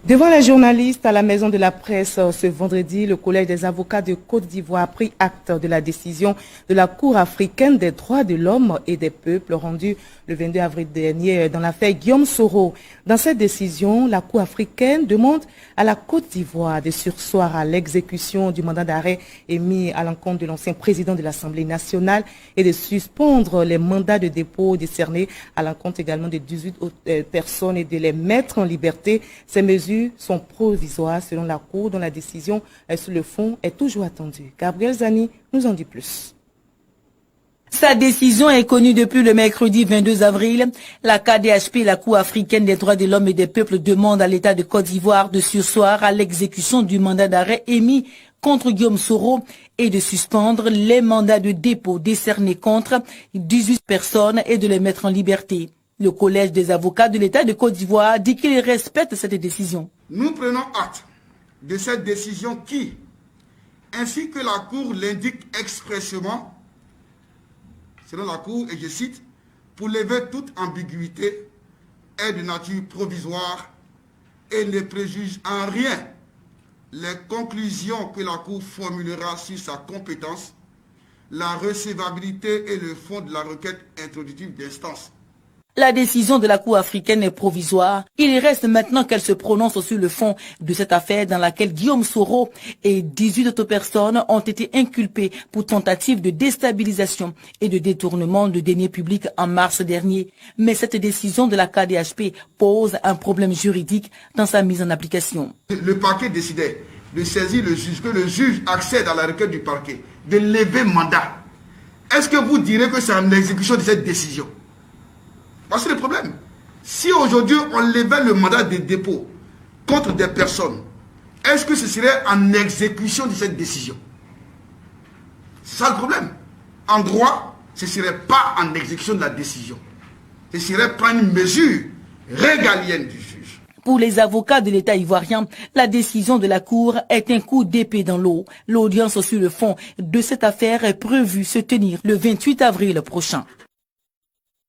Devant les journalistes à la Maison de la Presse ce vendredi, le Collège des avocats de Côte d'Ivoire a pris acte de la décision de la Cour africaine des droits de l'homme et des peuples rendue le 22 avril dernier dans l'affaire Guillaume Soro. Dans cette décision, la Cour africaine demande à la Côte d'Ivoire de surseoir à l'exécution du mandat d'arrêt émis à l'encontre de l'ancien président de l'Assemblée nationale et de suspendre les mandats de dépôt décernés à l'encontre également de 18 autres personnes et de les mettre en liberté. Ces mesures sont provisoires selon la Cour, dont la décision sur le fond est toujours attendue. Gabriel Zani nous en dit plus. Sa décision est connue depuis le mercredi 22 avril. La KDHP, la Cour africaine des droits de l'homme et des peuples, demande à l'État de Côte d'Ivoire de surseoir à l'exécution du mandat d'arrêt émis contre Guillaume Soro et de suspendre les mandats de dépôt décernés contre 18 personnes et de les mettre en liberté. Le Collège des avocats de l'État de Côte d'Ivoire dit qu'il respecte cette décision. Nous prenons acte de cette décision qui, ainsi que la Cour l'indique expressément, selon la Cour, et je cite, pour lever toute ambiguïté, est de nature provisoire et ne préjuge en rien les conclusions que la Cour formulera sur sa compétence, la recevabilité et le fond de la requête introductive d'instance. La décision de la Cour africaine est provisoire. Il reste maintenant qu'elle se prononce sur le fond de cette affaire dans laquelle Guillaume Soro et 18 autres personnes ont été inculpées pour tentative de déstabilisation et de détournement de deniers publics en mars dernier. Mais cette décision de la KDHP pose un problème juridique dans sa mise en application. Le parquet décidait de saisir le juge, que le juge accède à la requête du parquet, de lever mandat. Est-ce que vous direz que c'est en exécution de cette décision? Parce que le problème, si aujourd'hui on levait le mandat de dépôt contre des personnes, est-ce que ce serait en exécution de cette décision? C'est ça le problème. En droit, ce ne serait pas en exécution de la décision. Ce serait pas une mesure régalienne du juge. Pour les avocats de l'État ivoirien, la décision de la Cour est un coup d'épée dans l'eau. L'audience sur le fond de cette affaire est prévue se tenir le 28 avril prochain.